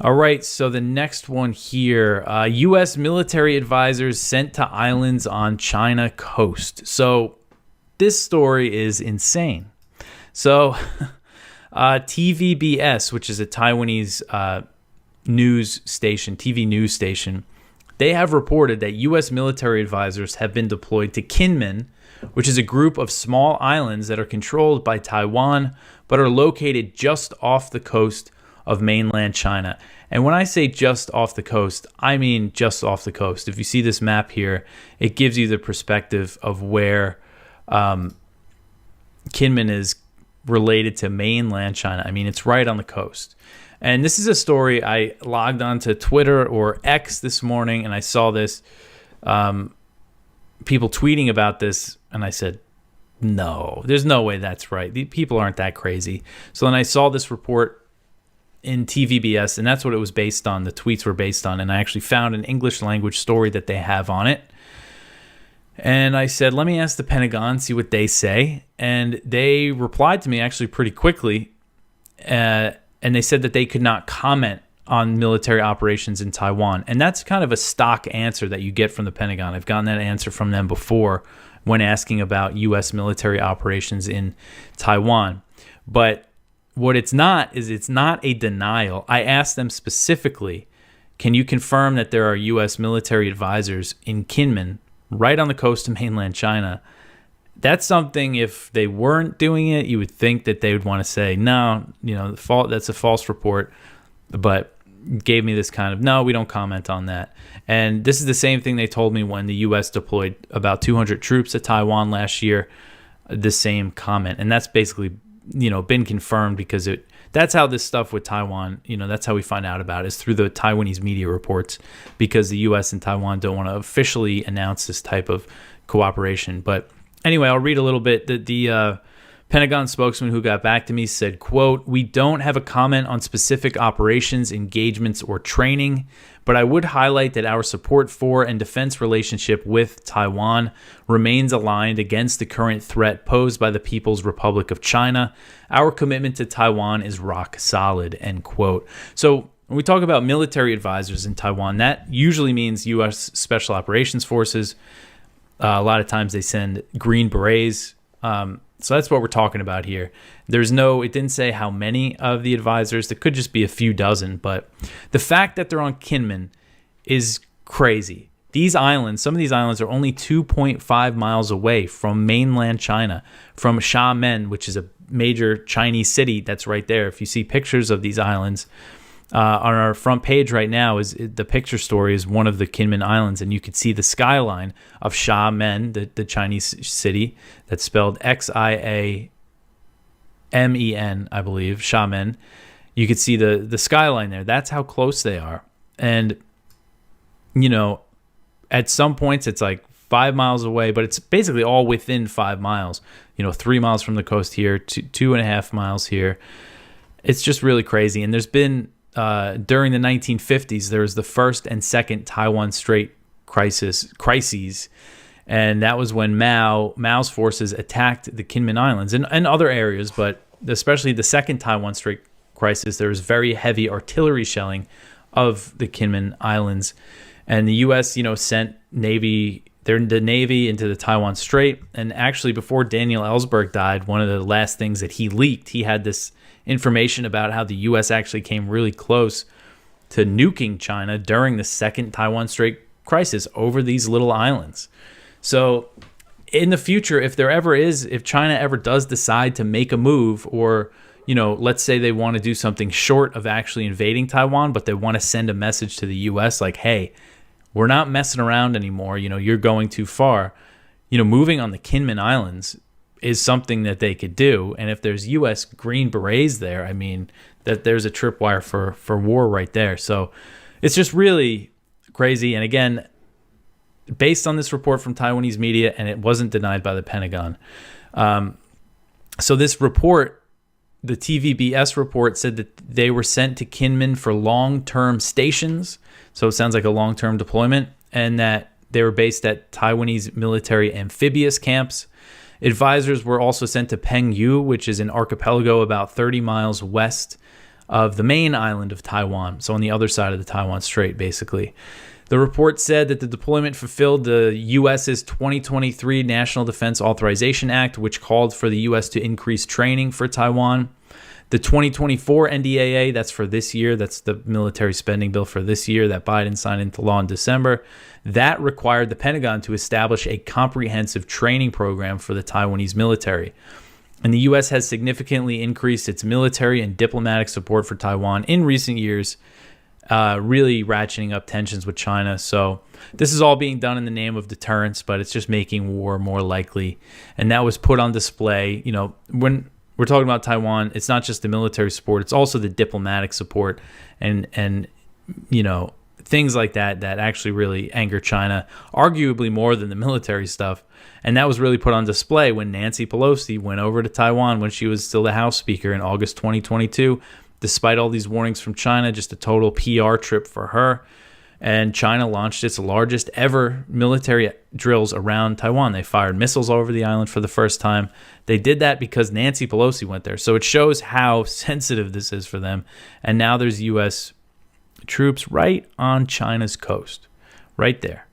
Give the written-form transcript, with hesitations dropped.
All right, so the next one here, U.S. military advisors sent to islands on China coast. So this story is insane. So TVBS, which is a Taiwanese news station, TV news station, they have reported that U.S. military advisors have been deployed to Kinmen, which is a group of small islands that are controlled by Taiwan, but are located just off the coast of mainland China. And when I say just off the coast, I mean just off the coast. If you see this map here, it gives you the perspective of where Kinmen is related to mainland China. I mean, it's right on the coast. And this is a story I logged onto Twitter or X this morning, and I saw this, people tweeting about this, and I said, no, there's no way that's right. The people aren't that crazy. So then I saw this report in TVBS, and that's what it was based on. The tweets were based on, and I actually found an English language story that they have on it. And I said, let me ask the Pentagon, see what they say. And they replied to me actually pretty quickly, and they said that they could not comment on military operations in Taiwan. And that's kind of a stock answer that you get from the Pentagon. I've gotten that answer from them before when asking about U.S. military operations in Taiwan. But what it's not is it's not a denial. I asked them specifically, can you confirm that there are U.S. military advisors in Kinmen, right on the coast of mainland China? That's something, if they weren't doing it, you would think that they would want to say, no, that's a false report, but gave me this kind of, no, we don't comment on that. And this is the same thing they told me when the U.S. deployed about 200 troops to Taiwan last year, the same comment. And that's basically been confirmed because that's how this stuff with Taiwan, that's how we find out about it, is through the Taiwanese media reports, because the U.S. and Taiwan don't want to officially announce this type of cooperation. But anyway, I'll read a little bit. The Pentagon spokesman who got back to me said, quote, "We don't have a comment on specific operations, engagements, or training, but I would highlight that our support for and defense relationship with Taiwan remains aligned against the current threat posed by the People's Republic of China. Our commitment to Taiwan is rock solid," end quote. So when we talk about military advisors in Taiwan, that usually means U.S. Special Operations Forces. A lot of times they send Green Berets. So that's what we're talking about here. It didn't say how many of the advisors. It could just be a few dozen. But the fact that they're on Kinmen is crazy. These islands, some of these islands are only 2.5 miles away from mainland China, from Xiamen, which is a major Chinese city that's right there. If you see pictures of these islands, on our front page right now, is the picture story is one of the Kinmen Islands, and you could see the skyline of Xiamen, the Chinese city that's spelled Xiamen, I believe, Xiamen. You could see the skyline there. That's how close they are. And, at some points it's like 5 miles away, but it's basically all within 5 miles. 3 miles from the coast here, 2.5 miles here. It's just really crazy. And there's been during the 1950s, there was the first and second Taiwan Strait crises, and that was when Mao's forces attacked the Kinmen Islands and other areas, but especially the second Taiwan Strait crisis, there was very heavy artillery shelling of the Kinmen Islands, and the U.S. sent the Navy into the Taiwan Strait. And actually, before Daniel Ellsberg died, one of the last things that he leaked, he had this information about how the U.S. actually came really close to nuking China during the second Taiwan Strait crisis over these little islands. So in the future, if China ever does decide to make a move, or, let's say they want to do something short of actually invading Taiwan, but they want to send a message to the U.S. like, hey, we're not messing around anymore. You're going too far. Moving on the Kinmen Islands is something that they could do. And if there's U.S. Green Berets there, I mean, that there's a tripwire for war right there. So it's just really crazy. And again, based on this report from Taiwanese media, and it wasn't denied by the Pentagon. So this report, the TVBS report, said that they were sent to Kinmen for long-term stations. So it sounds like a long-term deployment, and that they were based at Taiwanese military amphibious camps. Advisors were also sent to Penghu, which is an archipelago about 30 miles west of the main island of Taiwan, so on the other side of the Taiwan Strait, basically. The report said that the deployment fulfilled the U.S.'s 2023 National Defense Authorization Act, which called for the U.S. to increase training for Taiwan. The 2024 NDAA, that's for this year, that's the military spending bill for this year that Biden signed into law in December, that required the Pentagon to establish a comprehensive training program for the Taiwanese military. And the U.S. has significantly increased its military and diplomatic support for Taiwan in recent years, really ratcheting up tensions with China. So this is all being done in the name of deterrence, but it's just making war more likely. And that was put on display. You know, when we're talking about Taiwan, it's not just the military support, it's also the diplomatic support and you know, things like that actually really anger China, arguably more than the military stuff. And that was really put on display when Nancy Pelosi went over to Taiwan when she was still the House Speaker in August 2022. Despite all these warnings from China, just a total PR trip for her. And China launched its largest ever military drills around Taiwan. They fired missiles over the island for the first time. They did that because Nancy Pelosi went there. So it shows how sensitive this is for them. And now there's U.S. troops right on China's coast, right there.